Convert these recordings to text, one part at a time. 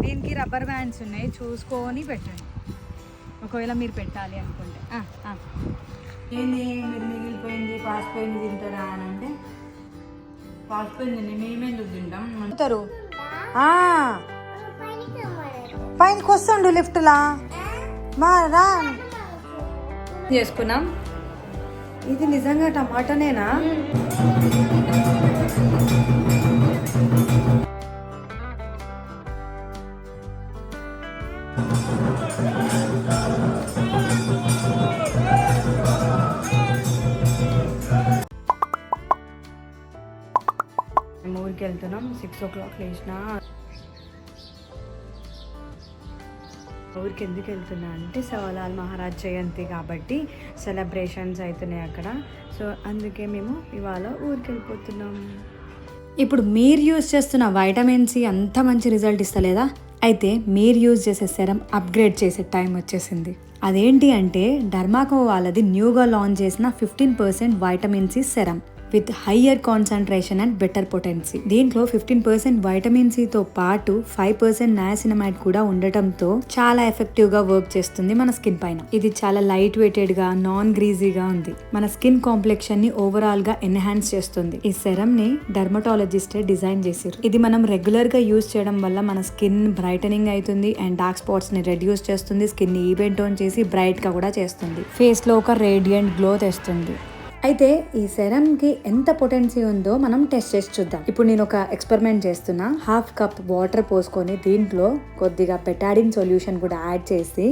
దీనికి rubber bands ఉన్నాయి, చూసుకొని పెట్టండి ఒకవేళ మీరు పెట్టాలి అనుకుంటే. ఏంది మీరు మిగిలిపోయింది పాసిపోయింది తింటారా అని అంటే, పాసిపోయింది మేమెందుకు తింటాం అంటారు. పైనకి వస్తుండు లిఫ్ట్లా మా రా చేసుకున్నాం. ఇది నిజంగా టమాటానేనా? ఊరికి వెళ్తున్నాం. 6 o'clock లేచిన. ఊరికి ఎందుకు వెళ్తున్నా అంటే సవాలాల్ మహారాజ్ జయంతి కాబట్టి సెలబ్రేషన్స్ అవుతున్నాయి అక్కడ. సో అందుకే మేము ఇవాళ ఊరికి వెళ్ళిపోతున్నాం. ఇప్పుడు మీరు యూజ్ చేస్తున్న వైటమిన్ సి అంత మంచి రిజల్ట్ ఇస్తలేదా? అయితే మీరు యూజ్ చేసే సెరం అప్గ్రేడ్ చేసే టైం వచ్చేసింది. అదేంటి అంటే డర్మాకో వాళ్ళది న్యూగా లాంచ్ చేసిన 15% vitamin C serum with higher concentration and better potency. దీంట్లో 15% వైటమిన్ సితో పాటు 5% నయాసినమైడ్ కూడా ఉండటంతో చాలా ఎఫెక్టివ్ గా వర్క్ చేస్తుంది మన స్కిన్ పైన. ఇది చాలా లైట్ వెయిటెడ్ గా, నాన్ గ్రీజీగా ఉంది. మన స్కిన్ కాంప్లెక్షన్ ని ఓవరాల్ గా ఎన్హాన్స్ చేస్తుంది. ఈ సెరం ని డర్మటాలజిస్టే డిజైన్ చేశారు. ఇది మనం రెగ్యులర్ గా యూజ్ చేయడం వల్ల మన స్కిన్ బ్రైటనింగ్ అవుతుంది అండ్ డార్క్ స్పాట్స్ ని రెడ్యూస్ చేస్తుంది. స్కిన్ ని ఈవెన్ టోన్ చేసి బ్రైట్ గా కూడా చేస్తుంది. ఫేస్ లో ఒక రేడియంట్ గ్లో తెస్తుంది. అయితే ఈ సెరంకి ఎంత పొటెన్సీ ఉందో మనం టెస్ట్ చేసి చూద్దాం. ఇప్పుడు నేను ఒక ఎక్స్పెరిమెంట్ చేస్తున్నా. 1/2 cup వాటర్ పోసుకొని దీంట్లో కొద్దిగా బెటాడిన్ సొల్యూషన్ కూడా యాడ్ చేసి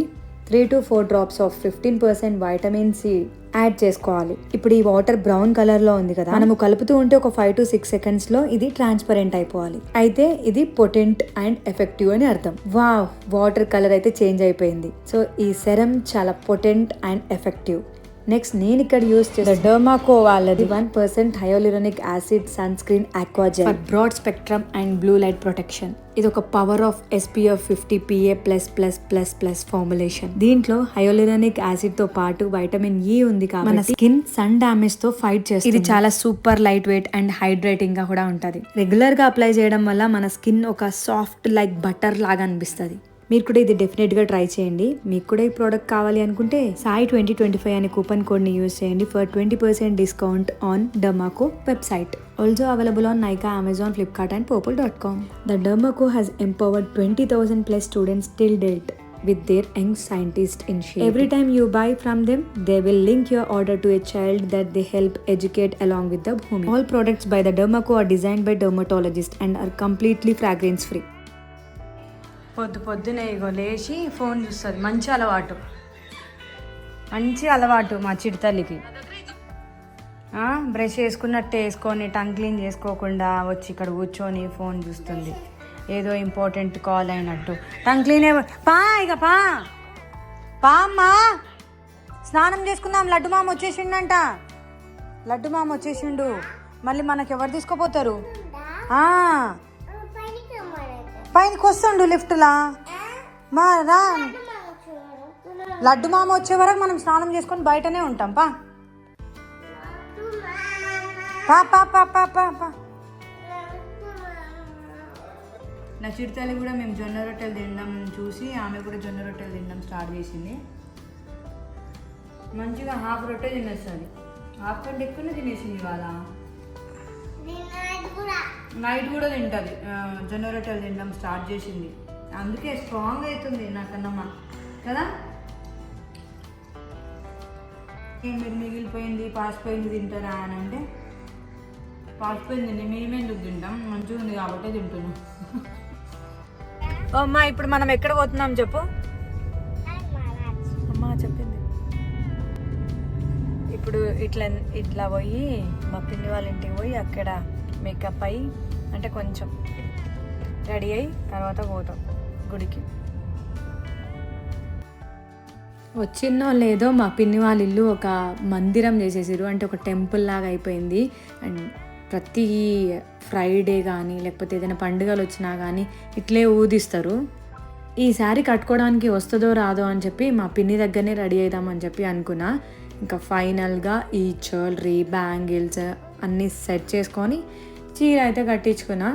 3 to 4 drops of 15% vitamin C add చేసుకోవాలి. ఇప్పుడు ఈ వాటర్ బ్రౌన్ కలర్ లో ఉంది కదా, మనము కలుపుతూ ఉంటే ఒక 5 to 6 seconds లో ఇది ట్రాన్స్పరెంట్ అయిపోవాలి. అయితే ఇది పొటెంట్ అండ్ ఎఫెక్టివ్ అని అర్థం. వావ్, వాటర్ కలర్ అయితే చేంజ్ అయిపోయింది. సో ఈ సెరం చాలా పొటెంట్ అండ్ ఎఫెక్టివ్. నెక్స్ట్ నేను ఇక్కడ యూజ్ చేసే డర్మాకో వాళ్ళది 1% hyaluronic acid sunscreen aqua gel for broad spectrum and blue light protection. ఇది ఒక power of SPF 50 PA++++ formulation. దీంట్లో హైయాలురోనిక్ యాసిడ్ తో పాటు వైటమిన్ E ఉంది కాబట్టి మన స్కిన్ సన్ డామేజ్ తో ఫైట్ చేస్తుంది. ఇది చాలా super lightweight and hydrating గా కూడా ఉంటది. రెగ్యులర్ గా అప్లై చేయడం వల్ల మన స్కిన్ ఒక సాఫ్ట్ లైక్ బటర్ లాగా అనిపిస్తుంది. మీరు కూడా ఇది డెఫినెట్గా ట్రై చేయండి. మీకు కూడా ఈ ప్రోడక్ట్ కావాలి అనుకుంటే సాయి 2025 అనే కూపన్ కోడ్ని యూజ్ చేయండి for 20% discount on Dermaco website. Also available on Nykaa, Amazon, Flipkart and Purple.com. The Dermaco has empowered 20,000 plus students till date with their young scientist initiative. Every time you buy from them, they will link your order to a child that they help educate along with the Bhumi. All products by the Dermaco are designed by dermatologists and are completely fragrance free. పొద్దునే ఇగో లేచి phone చూస్తుంది. మంచి అలవాటు మా చిడతల్లికి. Brush వేసుకున్నట్టే వేసుకొని tongue clean చేసుకోకుండా వచ్చి ఇక్కడ కూర్చొని ఫోన్ చూస్తుంది. ఏదో ఇంపార్టెంట్ కాల్ అయినట్టు. టంగ్ క్లీన్ పా అమ్మా, స్నానం చేసుకుందాం. లడ్డు మామ వచ్చేసిండు. మళ్ళీ మనకి ఎవరు తీసుకోపోతారు? పైనకి వస్తుండు లిఫ్ట్లా మా రా. లడ్డు మామ వచ్చే వరకు మనం స్నానం చేసుకొని బయటనే ఉంటాం. పా నా చిడతల్లి కూడా మేము జొన్న రొట్టెలు తినడం చూసి ఆమె కూడా జొన్న రొట్టెలు తినడం స్టార్ట్ చేసింది. మంచిగా 1/2 రొట్టె తినేస్తుంది. 1/2 కంటే ఎక్కువనే తినేసింది ఇవాళ. నైట్ కూడా తింటుంది. జొన్న రొట్టెలు తినడం స్టార్ట్ చేసింది. అందుకే స్ట్రాంగ్ అవుతుంది నాకన్నమ్మ కదా. మీరు మిగిలిపోయింది పాసిపోయింది తింటారా అని అంటే, పాసిపోయింది మేమెందుకు తింటాం, మంచిగా ఉంది కాబట్టి తింటున్నాం. అమ్మా ఇప్పుడు మనం ఎక్కడ పోతున్నాం చెప్పు. అమ్మా చెప్పింది. ఇప్పుడు ఇట్లా పోయి మా పిన్ని వాళ్ళ ఇంటికి పోయి అక్కడ మేకప్ అయ్యి అంటే కొంచెం రెడీ అయ్యి తర్వాత పోతాం గుడికి. వచ్చిందో లేదో మా పిన్ని వాళ్ళ ఇల్లు ఒక మందిరం చేసేసారు. అంటే ఒక టెంపుల్ లాగా అయిపోయింది. అండ్ ప్రతి ఫ్రైడే కానీ లేకపోతే ఏదైనా పండుగలు వచ్చినా కానీ ఇట్లే ఊదిస్తారు. ఈసారి కట్టుకోవడానికి వస్తుందో రాదో అని చెప్పి మా పిన్ని దగ్గరనే రెడీ అవుదామని చెప్పి అనుకున్నా. ఇంకా ఫైనల్గా ఈ జ్యువెలరీ, బ్యాంగిల్స్ అన్నీ సెట్ చేసుకొని చీర అయితే కట్టించుకున్నా.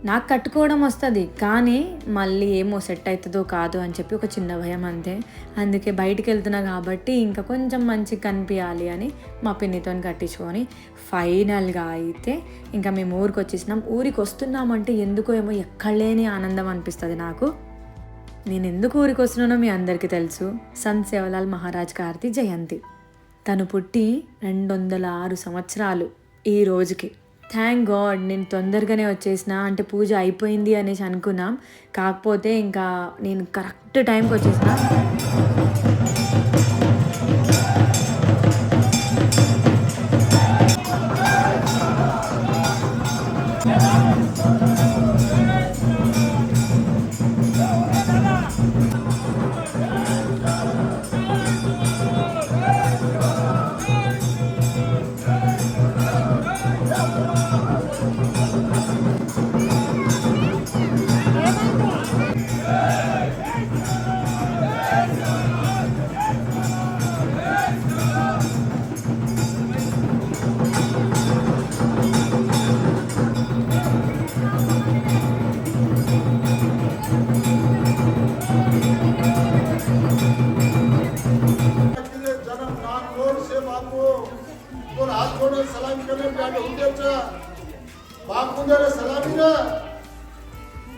నాకు కట్టుకోవడం వస్తుంది, కానీ మళ్ళీ ఏమో సెట్ అవుతుందో కాదో అని చెప్పి ఒక చిన్న భయం అంతే. అందుకే బయటికి వెళ్తున్నా కాబట్టి ఇంకా కొంచెం మంచిగా కనిపించాలి అని మా పిన్నితో కట్టించుకొని ఫైనల్గా అయితే ఇంకా మేము ఊరికి వచ్చేసినాం. ఊరికి వస్తున్నామంటే ఎందుకో ఏమో ఎక్కడలేని ఆనందం అనిపిస్తుంది నాకు. నేను ఎందుకు ఊరికి వస్తున్నానో మీ అందరికీ తెలుసు. సంత్ సేవలాల్ మహారాజ్ గారిది జయంతి. తను పుట్టి 206 సంవత్సరాలు ఈ రోజుకి. థ్యాంక్ గాడ్ నేను తొందరగానే వచ్చేసిన, అంటే పూజ అయిపోయింది అనేసి అనుకున్నాం. కాకపోతే ఇంకా నేను కరెక్ట్ టైంకి వచ్చేసిన.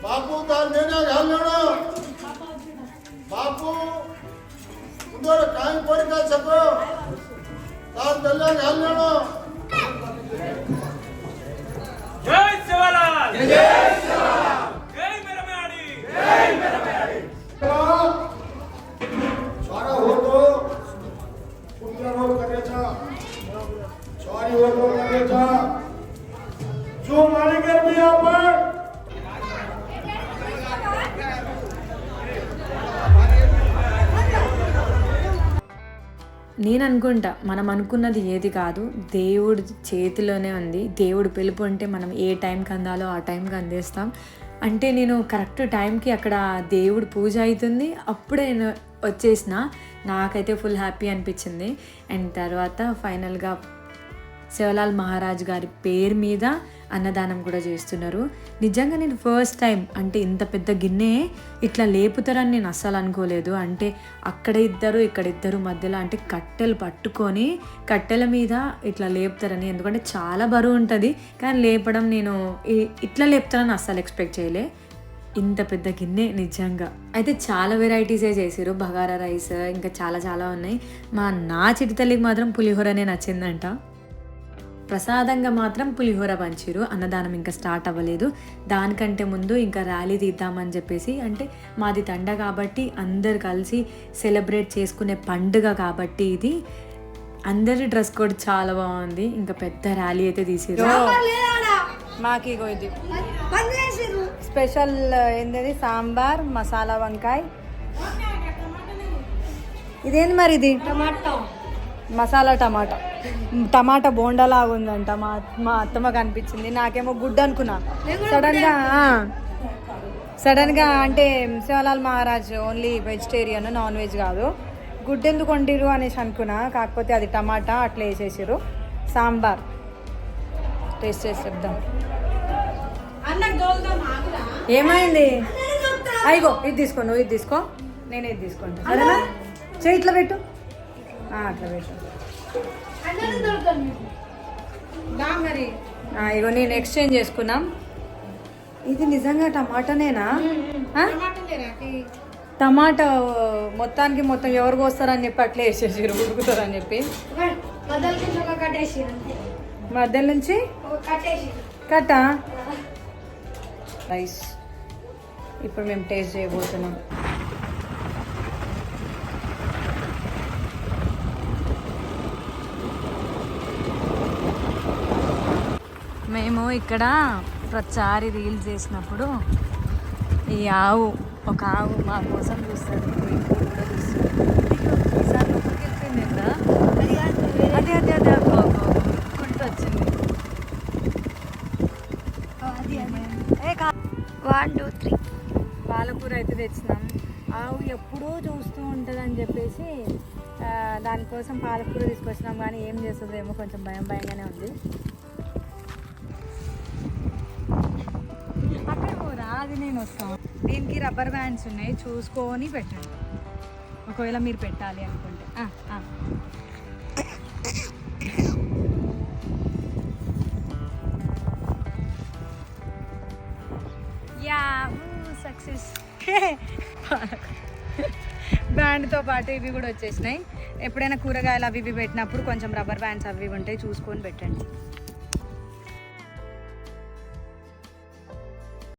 बापू तार देना घाल लेना बापू उधर कायम पड़ का सको तार दल्ला घाल लेना जय सेवालाल जय सेवालाल जय मेरा मेआड़ी सारा हो तो पुत्र हो करायचा सारी हो तो करायचा जो मालिक भी आपण నేను అనుకుంటా మనం అనుకున్నది ఏది కాదు, దేవుడి చేతిలోనే ఉంది. దేవుడు పిలుపు ఉంటే మనం ఏ టైంకి అందాలో ఆ టైంకి అందేస్తాం. అంటే నేను కరెక్ట్ టైంకి అక్కడ దేవుడు పూజ అవుతుంది, అప్పుడే నేను వచ్చేసిన. నాకైతే ఫుల్ హ్యాపీ అనిపించింది. అండ్ తర్వాత ఫైనల్గా సేవలాల్ మహారాజ్ గారి పేరు మీద అన్నదానం కూడా చేస్తున్నారు. నిజంగా నేను ఫస్ట్ టైం అంటే ఇంత పెద్ద గిన్నె ఇట్లా లేపుతారని నేను అస్సలు అనుకోలేదు. అంటే అక్కడ ఇద్దరు ఇక్కడ ఇద్దరు మధ్యలో అంటే కట్టెలు పట్టుకొని కట్టెల మీద ఇట్లా లేపుతారని, ఎందుకంటే చాలా బరువు ఉంటుంది. కానీ లేపడం నేను ఇట్లా లేపుతారని అస్సలు ఎక్స్పెక్ట్ చేయలే. ఇంత పెద్ద గిన్నె నిజంగా. అయితే చాలా వెరైటీసే చేసారు, బగారా రైస్ ఇంకా చాలా ఉన్నాయి. నా చిటి తల్లికి మాత్రం పులిహోరనే నచ్చిందంట. ప్రసాదంగా మాత్రం పులిహోర పంచిరు. అన్నదానం ఇంకా స్టార్ట్ అవ్వలేదు. దానికంటే ముందు ఇంకా ర్యాలీ తీద్దామని చెప్పేసి, అంటే మాది తండ కాబట్టి అందరు కలిసి సెలబ్రేట్ చేసుకునే పండుగ కాబట్టి ఇది. అందరి డ్రెస్ కోడ్ చాలా బాగుంది. ఇంకా పెద్ద ర్యాలీ అయితే తీసిరు. మాకు ఇగో ఇది స్పెషల్ ఏంటది, సాంబార్ మసాలా వంకాయ. ఇదేంది మరి ఇది మసాలా టమాటా బోండాలాగా ఉందంట. మా అత్తమ్మ కనిపించింది, నాకేమో గుడ్ అనుకున్నా. సడన్గా అంటే Sevalal Maharaj only vegetarian, non veg కాదు. గుడ్ ఎందుకు వండిరు అనేసి అనుకున్నా. కాకపోతే అది టమాటా అట్లా వేసేసారు. సాంబార్ టేస్ట్ చేసి చెప్దాం. ఏమైంది? అయిగో ఇది తీసుకో, నువ్వు ఇది తీసుకో, నేను ఇది తీసుకుంటా. సరేనా? చేయి ఇట్లా పెట్టు, అట్లా పెట్టు. ఇగో నేను ఎక్స్చేంజ్ చేసుకున్నాం. ఇది నిజంగా టమాటానేనా? టమాటా మొత్తం ఎవరు కోస్తారని చెప్పి అట్లా వేసేసారు, ఉడుకుతారని చెప్పి. మధ్య నుంచి కట్ట రైస్ ఇప్పుడు మేము టేస్ట్ చేయబోతున్నాం. మేము ఇక్కడ ప్రతిసారి రీల్స్ చేసినప్పుడు ఈ ఒక ఆవు మా కోసం చూస్తుంది. కూడా చూస్తుంది. ఈసారి లోపలికి వెళ్ళిపోయింది ఎంత అదే గుర్తు వచ్చింది. 1 2 3 పాలకూర అయితే తెచ్చినాం. ఆవు ఎప్పుడూ చూస్తూ ఉంటుందని చెప్పేసి దానికోసం పాలకూర తీసుకొచ్చినాం. కానీ ఏం చేస్తుందేమో కొంచెం భయంగానే ఉంది. అది నేను వస్తాను. దీనికి రబ్బర్ బ్యాండ్స్ ఉన్నాయి, చూసుకొని పెట్టండి ఒకవేళ మీరు పెట్టాలి అనుకుంటే. Yeah success. బ్యాండ్తో పాటు ఇవి కూడా వచ్చేసినాయి. ఎప్పుడైనా కూరగాయలు అవి ఇవి పెట్టినప్పుడు కొంచెం రబ్బర్ బ్యాండ్స్ అవి ఉంటాయి, చూసుకొని పెట్టండి.